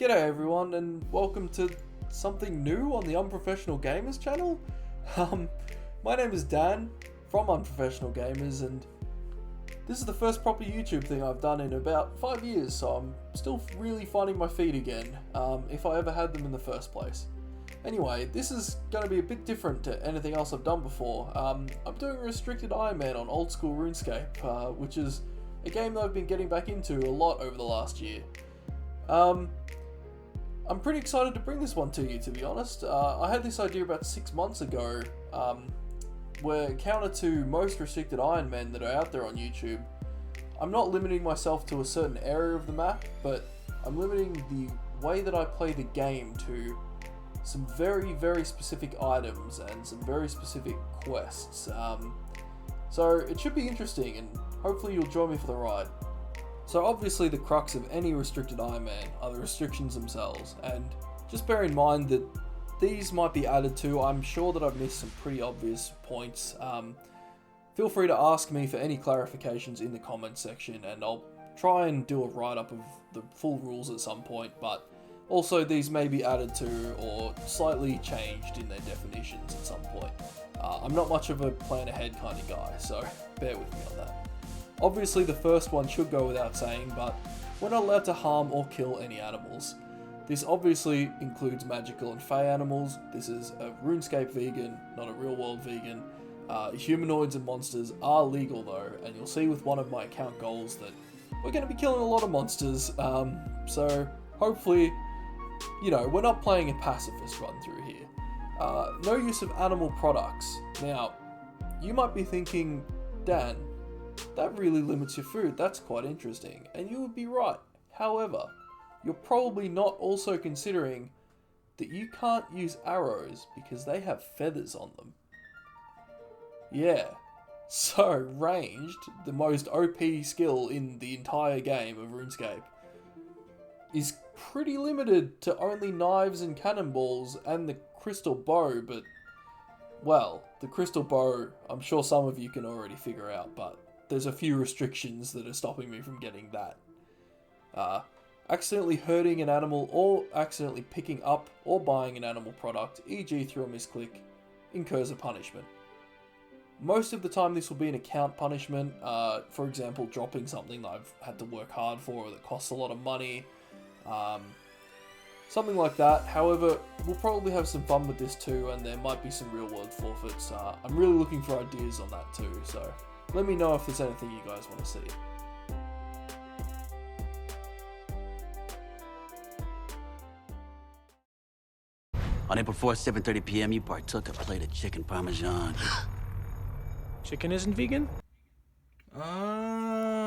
G'day everyone, and welcome to something new on the Unprofessional Gamers channel. My name is Dan from Unprofessional Gamers, and this is the first proper YouTube thing I've done in about 5 years, so I'm still really finding my feet again, if I ever had them in the first place. Anyway, this is going to be a bit different to anything else I've done before. I'm doing Restricted Iron Man on Old School RuneScape, which is a game that I've been getting back into a lot over the last year. I'm pretty excited to bring this one to you, to be honest. I had this idea about 6 months ago, where counter to most Restricted Iron Men that are out there on YouTube, I'm not limiting myself to a certain area of the map, but I'm limiting the way that I play the game to some very, very specific items and some very specific quests. So it should be interesting, and hopefully you'll join me for the ride. So obviously the crux of any Restricted Iron Man are the restrictions themselves, and just bear in mind that these might be added to. I'm sure that I've missed some pretty obvious points. Feel free to ask me for any clarifications in the comments section, and I'll try and do a write-up of the full rules at some point, but also these may be added to or slightly changed in their definitions at some point. I'm not much of a plan ahead kind of guy, so bear with me on that. Obviously the first one should go without saying, but we're not allowed to harm or kill any animals. This obviously includes magical and fey animals. This is a RuneScape vegan, not a real world vegan. Humanoids and monsters are legal though, and you'll see with one of my account goals that we're going to be killing a lot of monsters, so hopefully, we're not playing a pacifist run through here. No use of animal products. Now, you might be thinking, Dan, that really limits your food. That's quite interesting, and you would be right. However, you're probably not also considering that you can't use arrows because they have feathers on them. Yeah, so ranged, the most OP skill in the entire game of RuneScape, is pretty limited to only knives and cannonballs and the crystal bow, but, well, the crystal bow, I'm sure some of you can already figure out, but there's a few restrictions that are stopping me from getting that. Accidentally hurting an animal or accidentally picking up or buying an animal product, e.g. through a misclick, incurs a punishment. Most of the time this will be an account punishment, for example dropping something that I've had to work hard for or that costs a lot of money, something like that. However, we'll probably have some fun with this too, and there might be some real world forfeits. I'm really looking for ideas on that too, so let me know if there's anything you guys want to see. On April 4th, 7:30 p.m., you partook a plate of chicken parmesan. Chicken isn't vegan? Oh.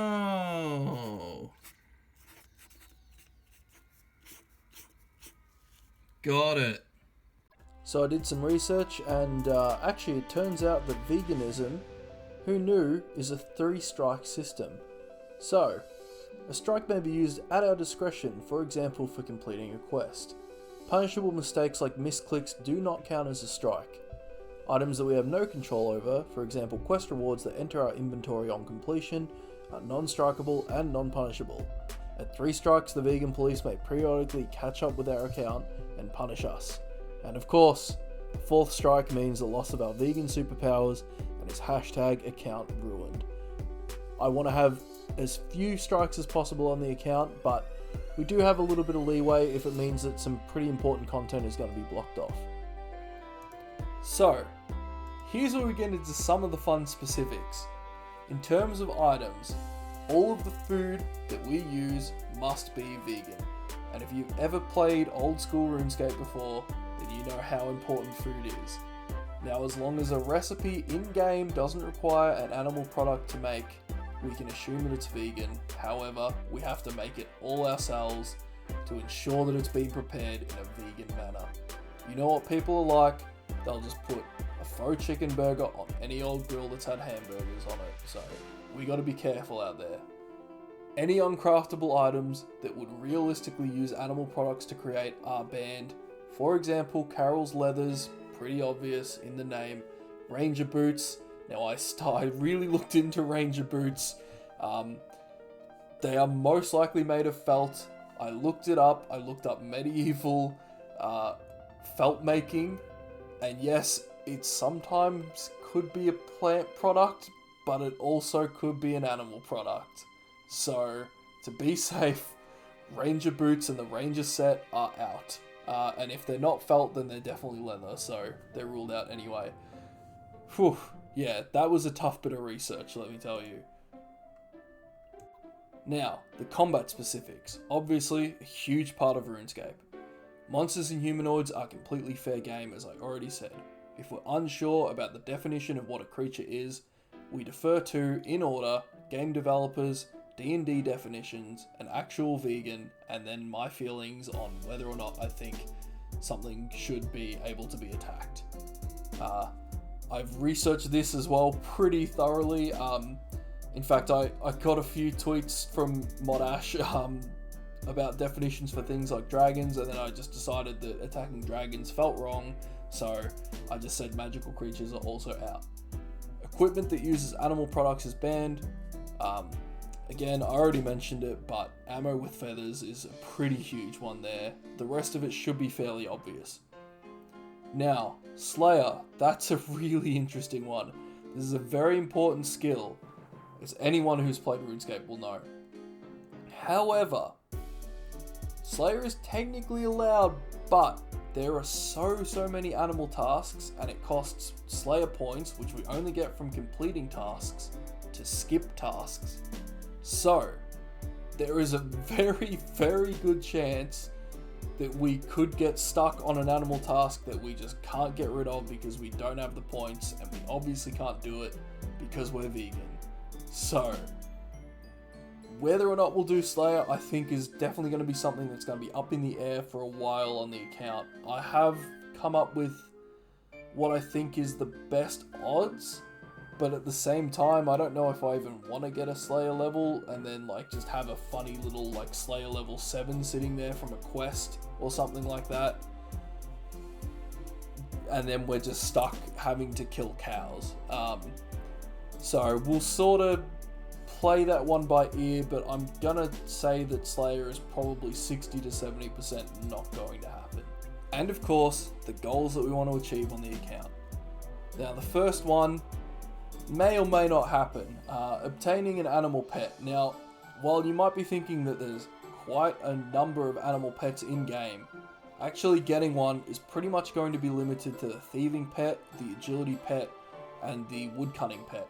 Got it. So I did some research, and actually it turns out that veganism, who knew, is a 3-strike system. So, a strike may be used at our discretion, for example for completing a quest. Punishable mistakes like misclicks do not count as a strike. Items that we have no control over, for example quest rewards that enter our inventory on completion, are non-strikeable and non-punishable. At 3 strikes, the vegan police may periodically catch up with our account and punish us. And of course, the 4th strike means the loss of our vegan superpowers and is #account ruined. I want to have as few strikes as possible on the account, but we do have a little bit of leeway if it means that some pretty important content is going to be blocked off. So, here's where we get into some of the fun specifics. In terms of items, all of the food that we use must be vegan. And if you've ever played Old School RuneScape before, then you know how important food is. Now, as long as a recipe in-game doesn't require an animal product to make, we can assume that it's vegan. However, we have to make it all ourselves to ensure that it's been prepared in a vegan manner. You know what people are like? They'll just put a faux chicken burger on any old grill that's had hamburgers on it, so we gotta be careful out there. Any uncraftable items that would realistically use animal products to create are banned. For example, Carol's leathers, pretty obvious in the name. Ranger boots. Now I really looked into ranger boots. They are most likely made of felt. I looked it up. I looked up medieval felt making, and yes, it sometimes could be a plant product, but it also could be an animal product. So, to be safe, Ranger boots and the Ranger set are out. And if they're not felt, then they're definitely leather, so they're ruled out anyway. Whew, yeah, that was a tough bit of research, let me tell you. Now, the combat specifics. Obviously, a huge part of RuneScape. Monsters and humanoids are completely fair game, as I already said. If we're unsure about the definition of what a creature is, we defer to, in order, game developers, D&D definitions, an actual vegan, and then my feelings on whether or not I think something should be able to be attacked. I've researched this as well pretty thoroughly. In fact, I got a few tweets from Modash about definitions for things like dragons, and then I just decided that attacking dragons felt wrong, so I just said magical creatures are also out. Equipment that uses animal products is banned. Again, I already mentioned it, but ammo with feathers is a pretty huge one there. The rest of it should be fairly obvious. Now, Slayer, that's a really interesting one. This is a very important skill, as anyone who's played RuneScape will know. However, Slayer is technically allowed, but there are so many animal tasks, and it costs Slayer points, which we only get from completing tasks, to skip tasks. So, there is a very good chance that we could get stuck on an animal task that we just can't get rid of because we don't have the points, and we obviously can't do it because we're vegan. So, whether or not we'll do Slayer, I think is definitely going to be something that's going to be up in the air for a while on the account. I have come up with what I think is the best odds, but at the same time, I don't know if I even want to get a Slayer level and then like just have a funny little like Slayer level 7 sitting there from a quest or something like that. And then we're just stuck having to kill cows. So we'll sort of play that one by ear, but I'm gonna say that Slayer is probably 60 to 70% not going to happen. And of course, the goals that we want to achieve on the account. Now the first one may or may not happen, obtaining an animal pet. Now, while you might be thinking that there's quite a number of animal pets in game, actually getting one is pretty much going to be limited to the thieving pet, the agility pet, and the woodcutting pet,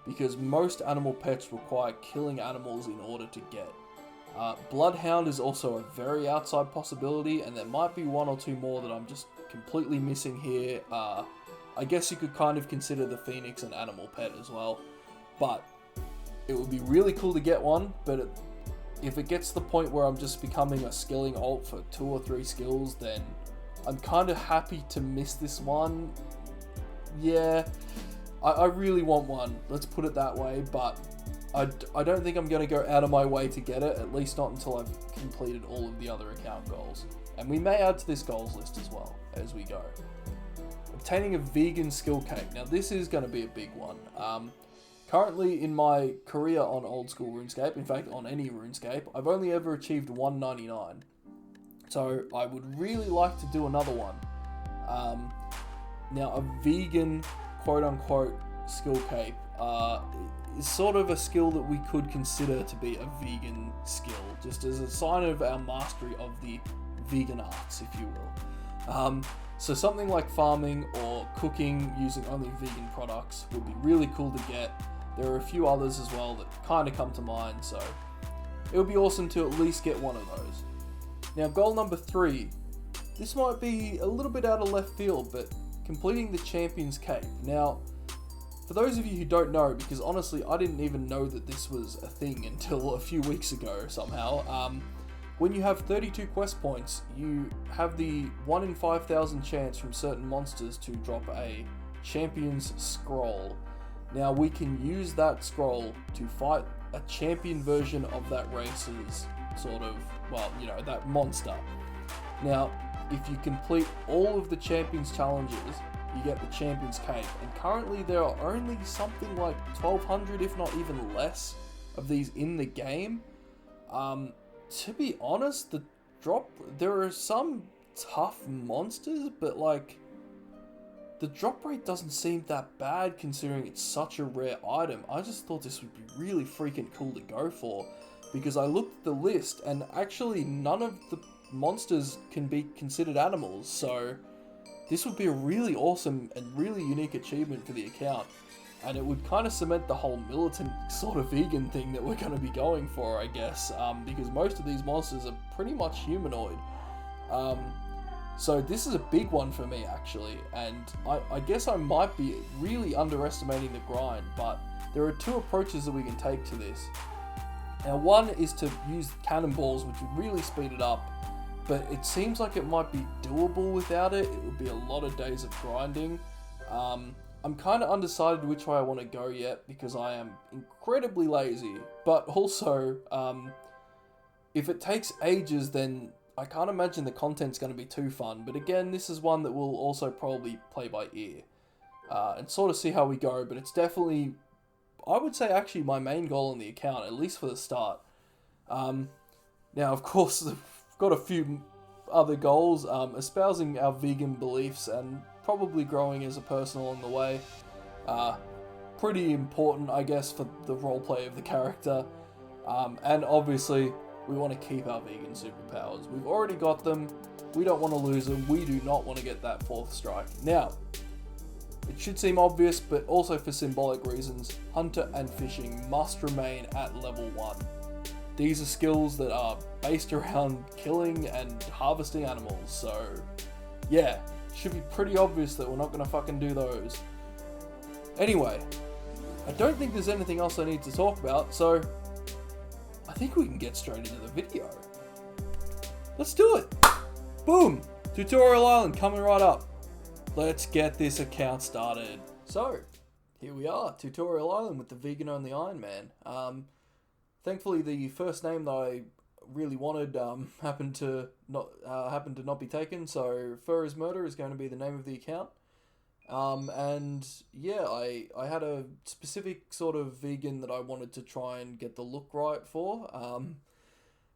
because most animal pets require killing animals in order to get. Bloodhound is also a very outside possibility, and there might be one or two more that I'm just completely missing here. I guess you could kind of consider the Phoenix an animal pet as well, but it would be really cool to get one. But if it gets to the point where I'm just becoming a skilling alt for 2 or 3 skills, then I'm kind of happy to miss this one. Yeah, I really want one, let's put it that way, but I don't think I'm going to go out of my way to get it, at least not until I've completed all of the other account goals. And we may add to this goals list as well as we go. Obtaining a vegan skill cake. Now this is going to be a big one. Currently in my career on Old School RuneScape, in fact on any RuneScape, I've only ever achieved 199. So I would really like to do another one. Now a vegan quote-unquote skill cape is sort of a skill that we could consider to be a vegan skill, just as a sign of our mastery of the vegan arts, if you will. So something like farming or cooking using only vegan products would be really cool to get. There are a few others as well that kind of come to mind, so it would be awesome to at least get one of those. Now goal number 3, this might be a little bit out of left field, but completing the Champion's Cape. Now, for those of you who don't know, because honestly I didn't even know that this was a thing until a few weeks ago somehow, when you have 32 quest points, you have the 1 in 5,000 chance from certain monsters to drop a Champion's Scroll. Now we can use that scroll to fight a champion version of that race's sort of, well, you know, that monster. Now, if you complete all of the Champions challenges, you get the Champion's Cape, and currently there are only something like 1,200, if not even less, of these in the game. to be honest, there are some tough monsters, but like, the drop rate doesn't seem that bad considering it's such a rare item. I just thought this would be really freaking cool to go for, because I looked at the list and actually none of the monsters can be considered animals, so this would be a really awesome and really unique achievement for the account, and it would kind of cement the whole militant sort of vegan thing that we're going to be going for, I guess, because most of these monsters are pretty much humanoid. So this is a big one for me, actually, and I guess I might be really underestimating the grind, but there are two approaches that we can take to this. Now, one is to use cannonballs, which would really speed it up, but it seems like it might be doable without it. It would be a lot of days of grinding. I'm kind of undecided which way I want to go yet, because I am incredibly lazy, but also, if it takes ages, then I can't imagine the content's going to be too fun, but again, this is one that we'll also probably play by ear, and sort of see how we go, but it's definitely, I would say, actually my main goal in the account, at least for the start. Now, of course, I've got a few other goals, espousing our vegan beliefs and probably growing as a person along the way. Pretty important, I guess, for the roleplay of the character, and obviously, we want to keep our vegan superpowers. We've already got them. We don't want to lose them. We do not want to get that fourth strike. Now, it should seem obvious, but also for symbolic reasons, hunter and fishing must remain at level 1. These are skills that are based around killing and harvesting animals, so yeah, should be pretty obvious that we're not going to fucking do those. Anyway, I don't think there's anything else I need to talk about, so I think we can get straight into the video. Let's do it! Boom! Tutorial Island coming right up. Let's get this account started. So, here we are, Tutorial Island with the Vegan-Only Iron Man. Thankfully, the first name that I really wanted happened to not be taken, so Fur is Murder is going to be the name of the account. And yeah, I had a specific sort of vegan that I wanted to try and get the look right for,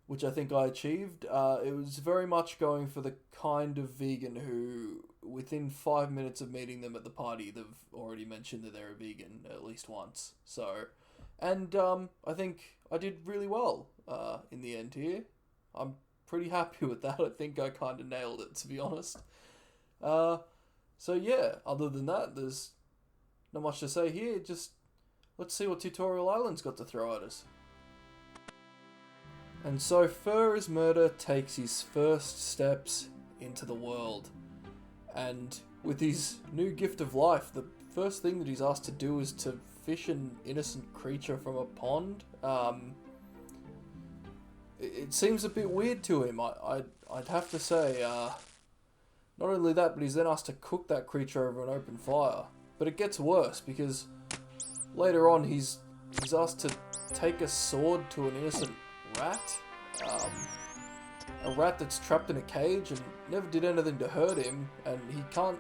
which I think I achieved. It was very much going for the kind of vegan who, within 5 minutes of meeting them at the party, they've already mentioned that they're a vegan at least once. So, and I think I did really well in the end here. I'm pretty happy with that. I think I kind of nailed it, to be honest. So yeah, other than that, there's not much to say here. Just let's see what Tutorial Island's got to throw at us. And so Fur is Murder takes his first steps into the world. And with his new gift of life, the first thing that he's asked to do is to fish an innocent creature from a pond. It seems a bit weird to him, I'd have to say. Not only that, but he's then asked to cook that creature over an open fire. But it gets worse, because later on he's asked to take a sword to an innocent rat. A rat that's trapped in a cage and never did anything to hurt him, and he can't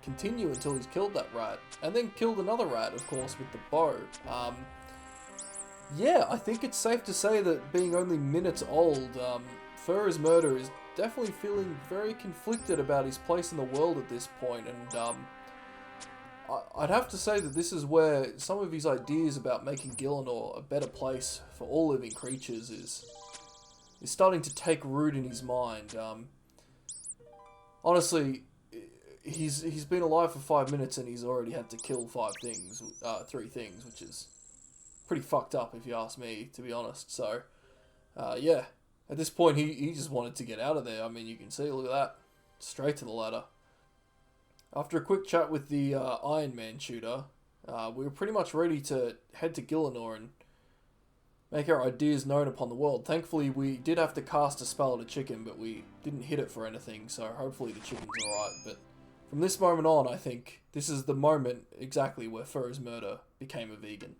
continue until he's killed that rat. And then killed another rat, of course, with the bow. Yeah, I think it's safe to say that being only minutes old, Fur is Murder is definitely feeling very conflicted about his place in the world at this point, and I'd have to say that this is where some of his ideas about making Gillinor a better place for all living creatures is starting to take root in his mind. Honestly, he's been alive for 5 minutes and he's already had to kill 3 things, which is pretty fucked up if you ask me, to be honest. So, yeah. At this point, he just wanted to get out of there. I mean, you can see, look at that. Straight to the ladder. After a quick chat with the Iron Man shooter, we were pretty much ready to head to Gillinor and make our ideas known upon the world. Thankfully, we did have to cast a spell at a chicken, but we didn't hit it for anything, so hopefully the chicken's alright. But from this moment on, I think this is the moment exactly where Fur is Murder became a vegan.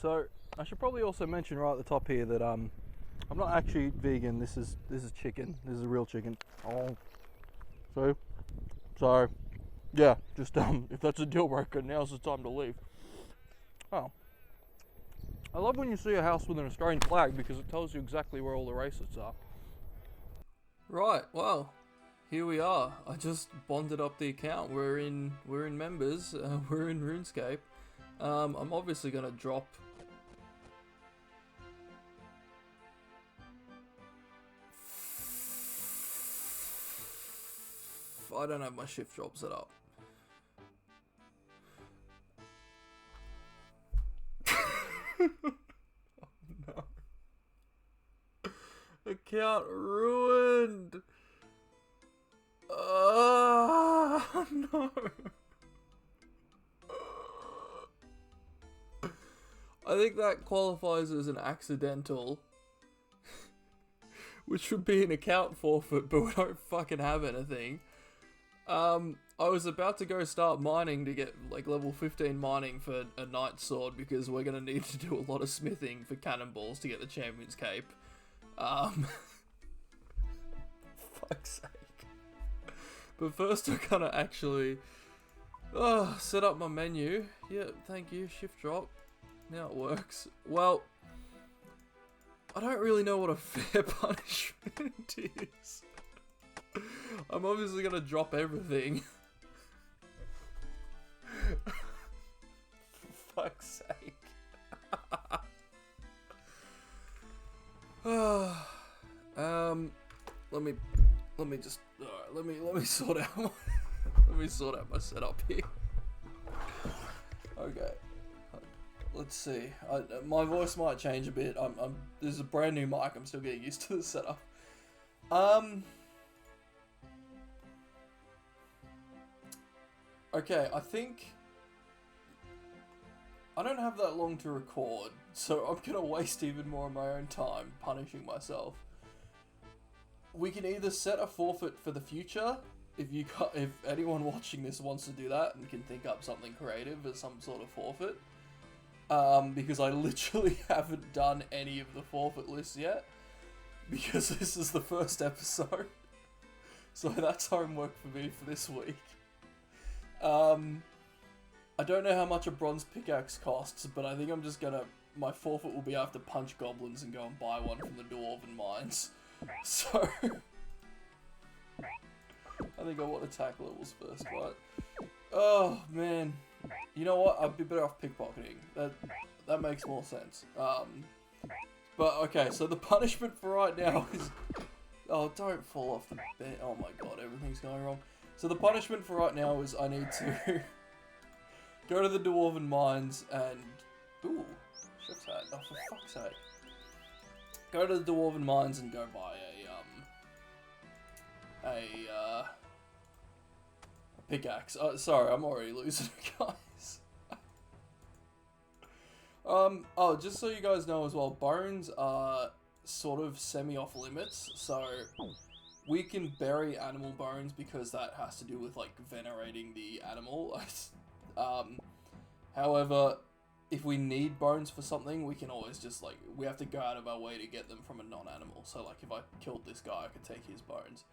So I should probably also mention right at the top here that I'm not actually vegan. This is chicken. This is a real chicken. Oh, so yeah, just if that's a deal breaker, now's the time to leave. Oh, I love when you see a house with an Australian flag because it tells you exactly where all the racists are. Right, well, here we are. I just bonded up the account. We're in members. We're in RuneScape. I'm obviously gonna drop. I don't have my shift drop set up. Oh no. Account ruined. Oh no. I think that qualifies as an accidental. Which would be an account forfeit, but we don't fucking have anything. I was about to go start mining to get like level 15 mining for a knight sword because we're gonna need to do a lot of smithing for cannonballs to get the champion's cape. Fuck's sake. But first we're gonna actually set up my menu. Yeah, thank you, shift drop. Now it works. Well, I don't really know what a fair punishment is. I'm obviously gonna drop everything. For fuck's sake. Let me just let me sort out my let me sort out my setup here. Okay. Let's see. My voice might change a bit. This is a brand new mic. I'm still getting used to the setup. Okay, I think I don't have that long to record, so I'm gonna waste even more of my own time punishing myself. We can either set a forfeit for the future, if anyone watching this wants to do that and can think up something creative as some sort of forfeit. Because I literally haven't done any of the forfeit lists yet, because this is the first episode. So that's homework for me for this week. I don't know how much a bronze pickaxe costs, but I think I'm just gonna, my forfeit will be I have to punch goblins and go and buy one from the dwarven mines. So, I think I want to attack levels first, right? Oh, man. You know what? I'd be better off pickpocketing. That makes more sense. But, okay, so the punishment for right now is... Oh, don't fall off the bed. Oh my god, everything's going wrong. So the punishment for right now is I need to go to the dwarven mines and... Ooh, shift hat. Oh, for fuck's sake. Go to the dwarven mines and go buy a pickaxe. Sorry, I'm already losing it, guys. Oh, just so you guys know as well, bones are sort of semi-off limits, so we can bury animal bones because that has to do with, like, venerating the animal. However, if we need bones for something, we can always just, like, we have to go out of our way to get them from a non-animal. So, like, if I killed this guy, I could take his bones.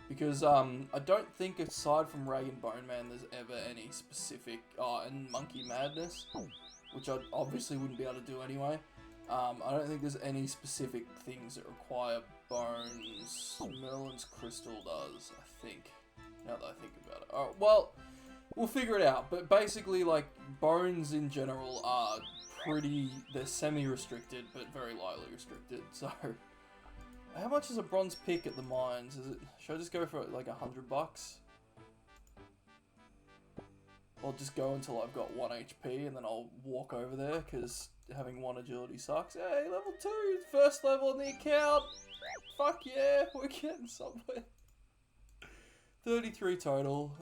Because, I don't think, aside from Rag and Bone Man, there's ever any specific, and Monkey Madness, which I obviously wouldn't be able to do anyway. I don't think there's any specific things that require bones. Merlin's Crystal does, I think, now that I think about it. Alright, well, we'll figure it out, but basically, like, bones in general are they're semi-restricted, but very lightly restricted, so... How much is a bronze pick at the mines? Should I just go for, like, $100? Or just go until I've got 1 HP, and then I'll walk over there, because having 1 agility sucks. Hey, level 2! First level in the account! Fuck yeah, we're getting somewhere. 33 total.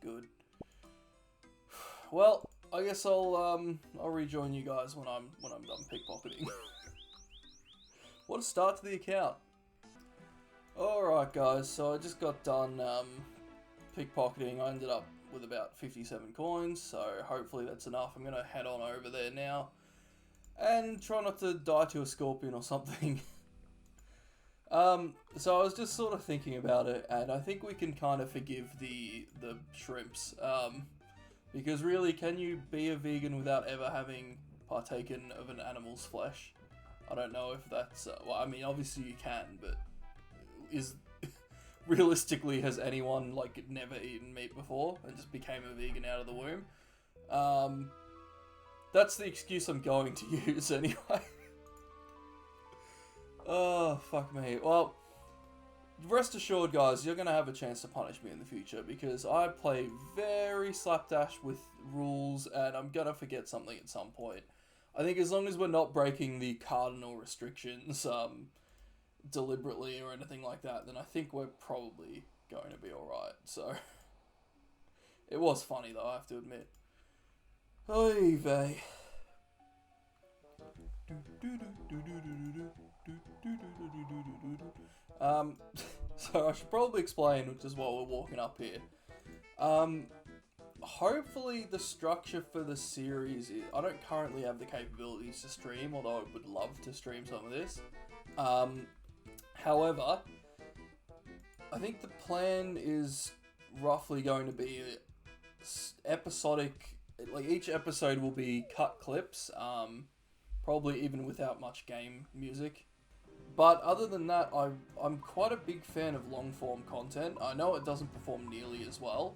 Good. Well, I guess I'll rejoin you guys when I'm done pickpocketing. What a start to the account. Alright guys, so I just got done pickpocketing. I ended up with about 57 coins, so hopefully that's enough. I'm going to head on over there now and try not to die to a scorpion or something. So I was just sort of thinking about it, and I think we can kind of forgive the shrimps. Because really, can you be a vegan without ever having partaken of an animal's flesh? I don't know if that's... well, I mean, obviously you can, but is... realistically, has anyone, like, never eaten meat before and just became a vegan out of the womb? That's the excuse I'm going to use anyway. Oh, fuck me. Well, rest assured, guys, you're going to have a chance to punish me in the future, because I play very slapdash with rules, and I'm going to forget something at some point. I think as long as we're not breaking the cardinal restrictions deliberately or anything like that, then I think we're probably going to be alright. So, it was funny though, I have to admit. Oy vey. So I should probably explain just while we're walking up here. Hopefully the structure for the series is... I don't currently have the capabilities to stream, although I would love to stream some of this. However, I think the plan is roughly going to be episodic. Like, each episode will be cut clips, probably even without much game music. But other than that, I'm quite a big fan of long-form content. I know it doesn't perform nearly as well,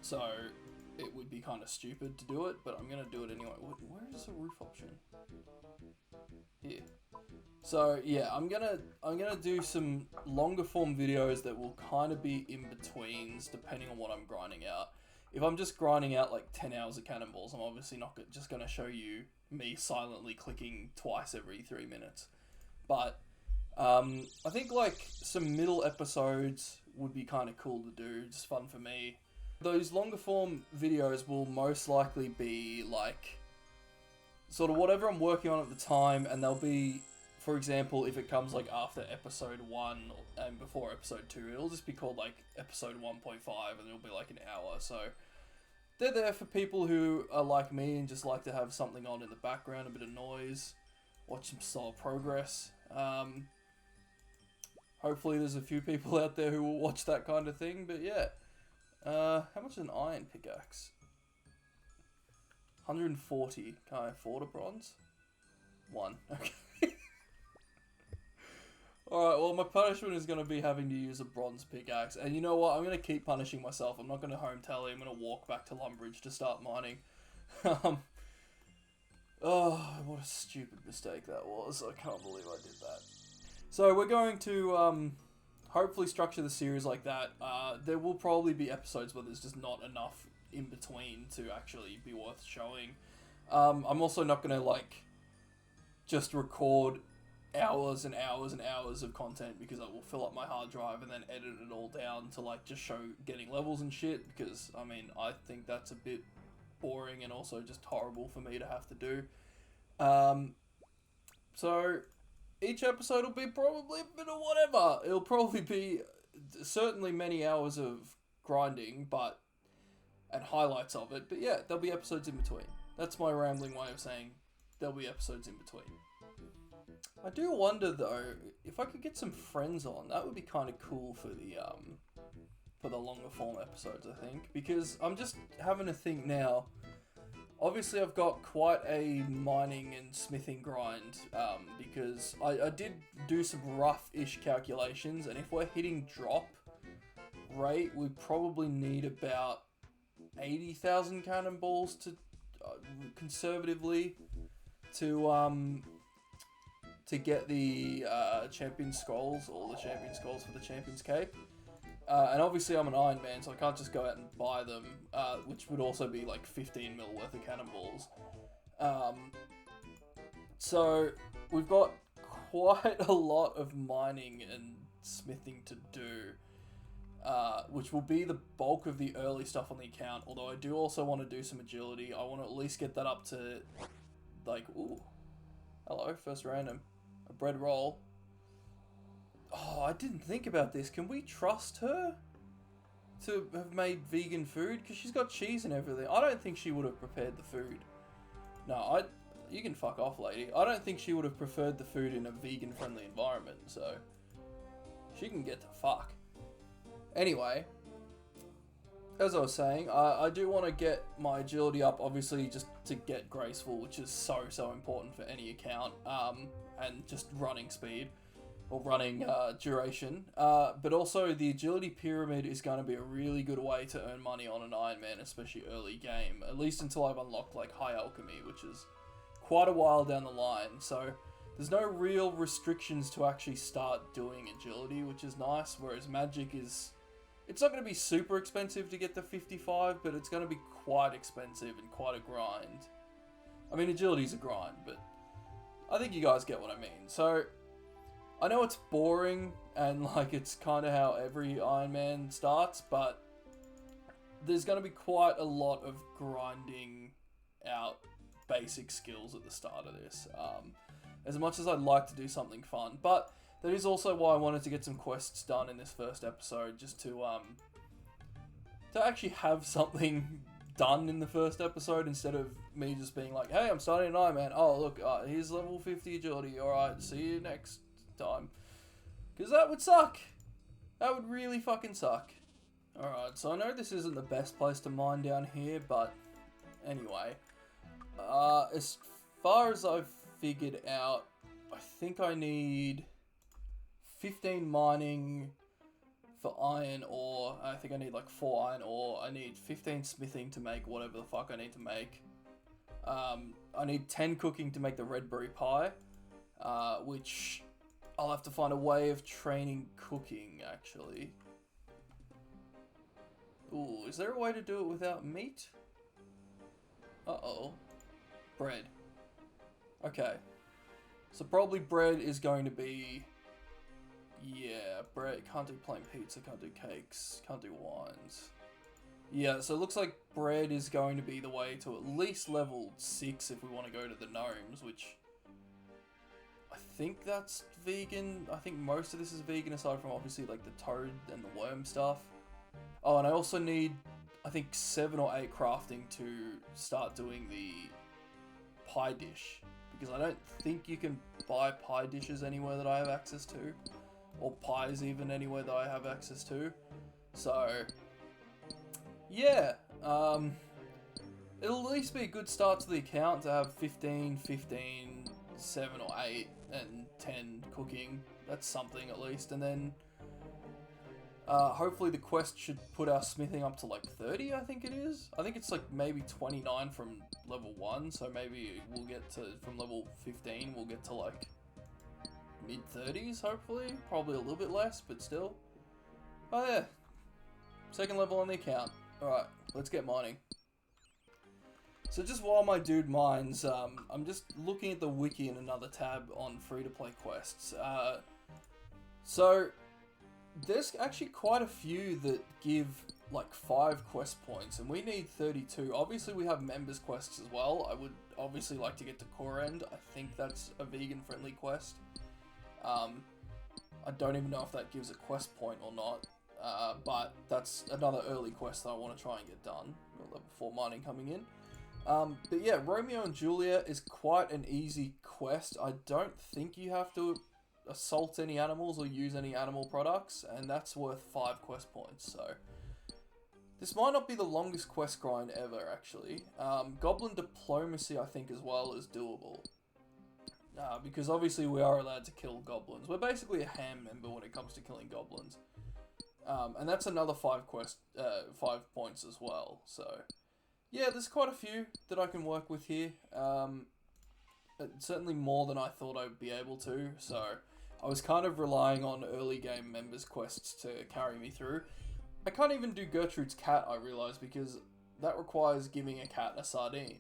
so it would be kind of stupid to do it, but I'm going to do it anyway. Where is the roof option? Here. So yeah, I'm gonna do some longer form videos that will kind of be in betweens, depending on what I'm grinding out. If I'm just grinding out like 10 hours of cannonballs, I'm obviously not just gonna show you me silently clicking twice every 3 minutes. But I think like some middle episodes would be kind of cool to do, just fun for me. Those longer form videos will most likely be like sort of whatever I'm working on at the time, and they'll be, for example, if it comes like after episode 1 and before episode 2, it'll just be called like episode 1.5, and it'll be like an hour. So they're there for people who are like me and just like to have something on in the background, a bit of noise, watch some solid progress. Hopefully there's a few people out there who will watch that kind of thing, but yeah. How much is an iron pickaxe? 140. Can I afford a bronze? 1. Okay. Alright, well, my punishment is going to be having to use a bronze pickaxe. And you know what? I'm going to keep punishing myself. I'm not going to home tally. I'm going to walk back to Lumbridge to start mining. Oh, what a stupid mistake that was. I can't believe I did that. So we're going to hopefully structure the series like that. There will probably be episodes where there's just not enough in between to actually be worth showing. I'm also not going to like just record hours and hours and hours of content, because I will fill up my hard drive and then edit it all down to like just show getting levels and shit, because I mean I think that's a bit boring and also just horrible for me to have to do. So each episode will be probably a bit of whatever. It'll probably be certainly many hours of grinding, and highlights of it, but yeah, there'll be episodes in between. That's my rambling way of saying there'll be episodes in between. I do wonder though, if I could get some friends on, that would be kind of cool for the longer form episodes, I think, because I'm just having to think now. Obviously I've got quite a mining and smithing grind, because I did do some rough-ish calculations, and if we're hitting drop rate, we probably need about 80,000 cannonballs to conservatively to get the champion skulls, all the champion skulls for the champion's cape. And obviously I'm an Iron Man, so I can't just go out and buy them, which would also be like 15 mil worth of cannonballs. So we've got quite a lot of mining and smithing to do, which will be the bulk of the early stuff on the account, although I do also want to do some agility. I want to at least get that up to, like, ooh, hello, first random, a bread roll. Oh, I didn't think about this. Can we trust her to have made vegan food? Because she's got cheese and everything. I don't think she would have prepared the food. No, you can fuck off, lady. I don't think she would have preferred the food in a vegan-friendly environment, so she can get to fuck. Anyway, as I was saying, I do want to get my agility up, obviously, just to get graceful, which is so important for any account, and just running speed, or running duration. But also, the agility pyramid is going to be a really good way to earn money on an Iron Man, especially early game, at least until I've unlocked, like, high alchemy, which is quite a while down the line, so there's no real restrictions to actually start doing agility, which is nice, whereas magic is... It's not going to be super expensive to get to 55, but it's going to be quite expensive and quite a grind. I mean, agility's a grind, but I think you guys get what I mean. So, I know it's boring, and like it's kind of how every Iron Man starts, but there's going to be quite a lot of grinding out basic skills at the start of this. As much as I'd like to do something fun, but that is also why I wanted to get some quests done in this first episode, just to actually have something done in the first episode instead of me just being like, hey, I'm starting an Iron Man. Oh, look, here's level 50 agility. Alright, see you next time. Because that would suck. That would really fucking suck. Alright, so I know this isn't the best place to mine down here, but anyway. As far as I've figured out, I think I need 15 mining for iron ore. I think I need like 4 iron ore. I need 15 smithing to make whatever the fuck I need to make. I need 10 cooking to make the red berry pie, which I'll have to find a way of training cooking, actually. Ooh, is there a way to do it without meat? Uh-oh. Bread. Okay. So probably bread is going to be... Yeah, bread. Can't do plain pizza, can't do cakes, can't do wines. Yeah, so it looks like bread is going to be the way to at least level 6 if we want to go to the gnomes, which... I think that's vegan. I think most of this is vegan aside from obviously like the toad and the worm stuff. Oh, and I also need, I think, 7 or 8 crafting to start doing the pie dish. Because I don't think you can buy pie dishes anywhere that I have access to. Or pies even anywhere that I have access to. So, yeah. It'll at least be a good start to the account to have 15, 15, 7 or 8, and 10 cooking. That's something at least. And then... hopefully the quest should put our smithing up to like 30, I think it is. I think it's like maybe 29 from level 1, so maybe we'll get to, from level 15, we'll get to like mid-30s, hopefully. Probably a little bit less, but still. Oh yeah. Second level on the account. Alright, let's get mining. So just while my dude mines, I'm just looking at the wiki in another tab on free-to-play quests. So... There's actually quite a few that give like 5 quest points, and we need 32. Obviously, we have members quests as well. I would obviously like to get to Core End. I think that's a vegan-friendly quest. I don't even know if that gives a quest point or not, but that's another early quest that I want to try and get done. Got level 4 mining coming in. But yeah, Romeo and Juliet is quite an easy quest. I don't think you have to assault any animals or use any animal products, and that's worth 5 quest points, so this might not be the longest quest grind ever, actually. Goblin Diplomacy, I think, as well is doable, because obviously we are allowed to kill goblins. We're basically a ham member when it comes to killing goblins, and that's another 5 points as well, so yeah, there's quite a few that I can work with here. Certainly more than I thought I'd be able to, so I was kind of relying on early game members quests to carry me through. I can't even do Gertrude's cat, I realise, because that requires giving a cat a sardine.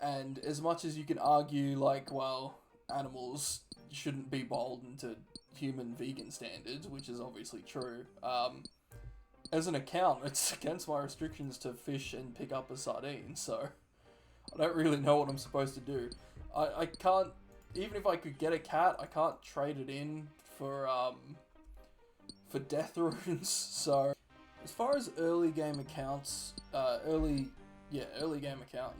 And as much as you can argue, like, well, animals shouldn't be beholden to human vegan standards, which is obviously true, as an account, it's against my restrictions to fish and pick up a sardine, so I don't really know what I'm supposed to do. I can't, even if I could get a cat, I can't trade it in for death runes, so As far as early game accounts, early game account.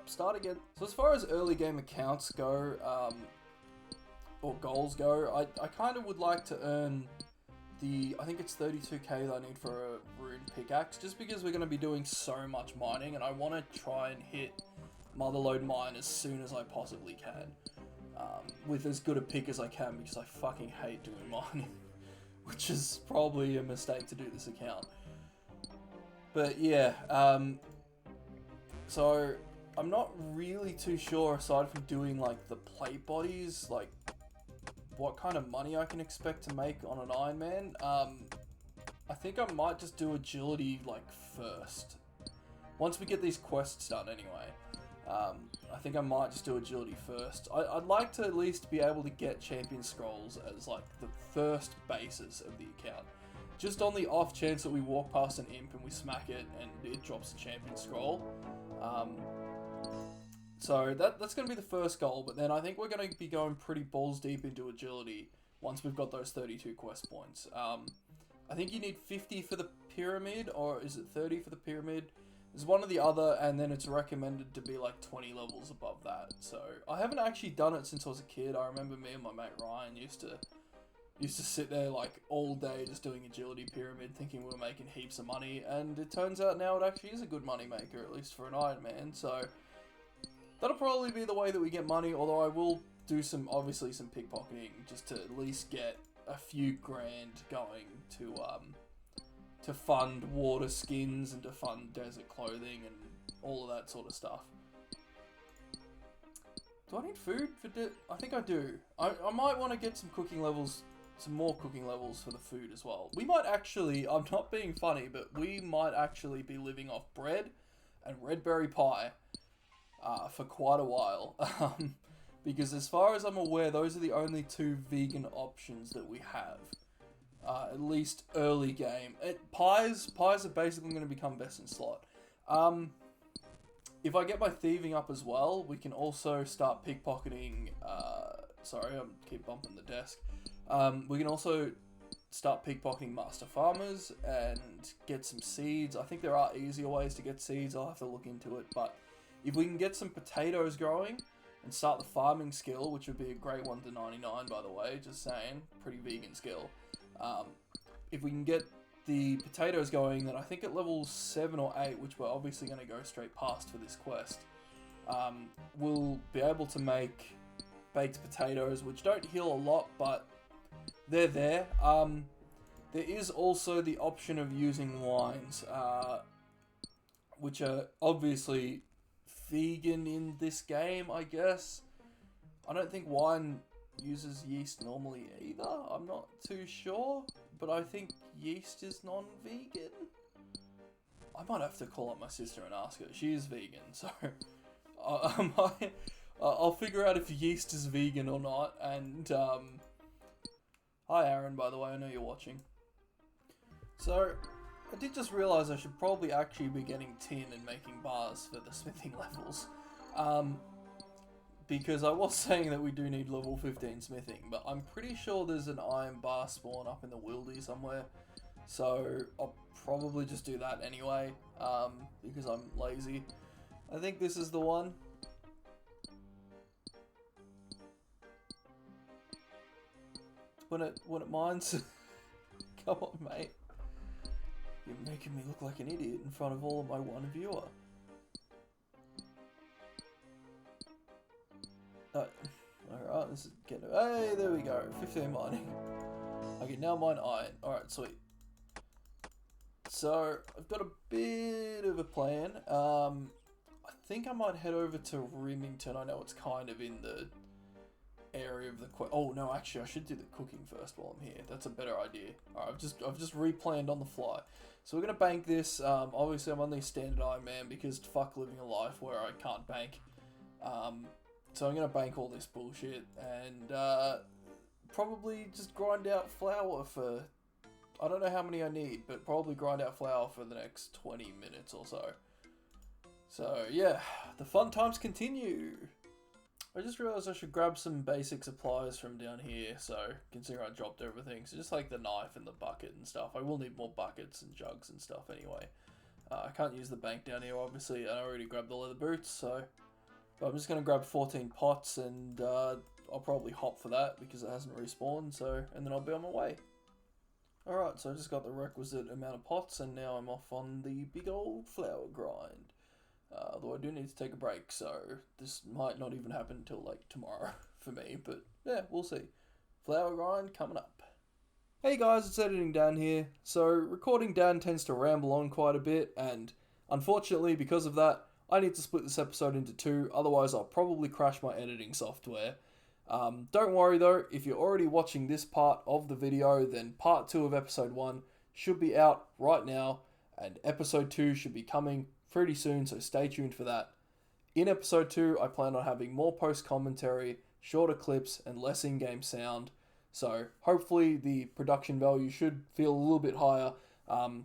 Start again. So as far as early game accounts go, or goals go, I kind of would like to earn I think it's 32k that I need for a rune pickaxe, just because we're going to be doing so much mining, and I want to try and hit Motherlode mine as soon as I possibly can, with as good a pick as I can, because I fucking hate doing mining, which is probably a mistake to do this account. But yeah, so I'm not really too sure, aside from doing like the plate bodies, like what kind of money I can expect to make on an Iron Man. I think I might just do agility like first. Once we get these quests done anyway. I think I might just do agility first. I'd like to at least be able to get champion scrolls as like the first basis of the account. Just on the off chance that we walk past an imp and we smack it and it drops a champion scroll. So that's going to be the first goal, but then I think we're going to be going pretty balls deep into agility once we've got those 32 quest points. I think you need 50 for the pyramid, or is it 30 for the pyramid? There's one or the other, and then it's recommended to be like 20 levels above that. So I haven't actually done it since I was a kid. I remember me and my mate Ryan used to sit there like all day just doing agility pyramid, thinking we were making heaps of money, and it turns out now it actually is a good money maker, at least for an Iron Man. So that'll probably be the way that we get money, although I will do obviously some pickpocketing just to at least get a few grand going to fund water skins and to fund desert clothing and all of that sort of stuff. Do I need food for I think I do. I might want to get some more cooking levels for the food as well. We might actually, I'm not being funny, but we might actually be living off bread and red berry pie for quite a while. Because as far as I'm aware, those are the only two vegan options that we have. At least early game. Pies are basically going to become best in slot. If I get my thieving up as well, we can also start pickpocketing. Sorry, I keep bumping the desk. We can also start pickpocketing master farmers and get some seeds. I think there are easier ways to get seeds. I'll have to look into it. But if we can get some potatoes growing and start the farming skill, which would be a great one to 99, by the way, just saying, pretty vegan skill. If we can get the potatoes going, then I think at level 7 or 8, which we're obviously going to go straight past for this quest, we'll be able to make baked potatoes, which don't heal a lot, but they're there. There is also the option of using wines, which are obviously vegan in this game, I guess. I don't think wine uses yeast normally either. I'm not too sure, but I think yeast is non-vegan. I might have to call up my sister and ask her. She is vegan, so I'll figure out if yeast is vegan or not. And hi Aaron, by the way, I know you're watching. So I did just realise I should probably actually be getting tin and making bars for the smithing levels. Because I was saying that we do need level 15 smithing, but I'm pretty sure there's an iron bar spawn up in the wildy somewhere. So I'll probably just do that anyway, because I'm lazy. I think this is the one. When it mines. Come on, mate. You're making me look like an idiot in front of all of my one viewer. Alright, this is getting... Hey, there we go. 15 mining. I can now mine iron. Alright, sweet. So, I've got a bit of a plan. I think I might head over to Remington. I know it's kind of in the area of the quest. Oh, no, actually, I should do the cooking first while I'm here. That's a better idea. Alright, I've just replanned on the fly. So we're going to bank this. Obviously, I'm only a standard Iron Man because fuck living a life where I can't bank. So I'm going to bank all this bullshit and probably just grind out flour for... I don't know how many I need, but probably grind out flour for the next 20 minutes or so. So, yeah, the fun times continue. I just realised I should grab some basic supplies from down here, so considering I dropped everything. So just like the knife and the bucket and stuff. I will need more buckets and jugs and stuff anyway. I can't use the bank down here, obviously, and I already grabbed the leather boots, so... But I'm just going to grab 14 pots, and I'll probably hop for that, because it hasn't respawned, so... And then I'll be on my way. Alright, so I just got the requisite amount of pots, and now I'm off on the big old flour grind. Although I do need to take a break, so this might not even happen until like tomorrow for me, but yeah, we'll see. Flour grind coming up. Hey guys, it's Editing Dan here. So Recording Dan tends to ramble on quite a bit, and unfortunately because of that, I need to split this episode into two, otherwise I'll probably crash my editing software. Don't worry though, if you're already watching this part of the video, then part 2 of episode 1 should be out right now, and episode 2 should be coming pretty soon, so stay tuned for that. In episode 2, I plan on having more post-commentary, shorter clips, and less in-game sound, so hopefully the production value should feel a little bit higher.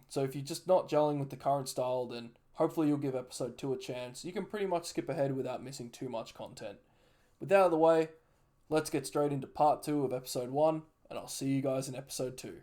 So if you're just not gelling with the current style, then hopefully you'll give episode 2 a chance. You can pretty much skip ahead without missing too much content. With that out of the way, let's get straight into part 2 of episode 1, and I'll see you guys in episode 2.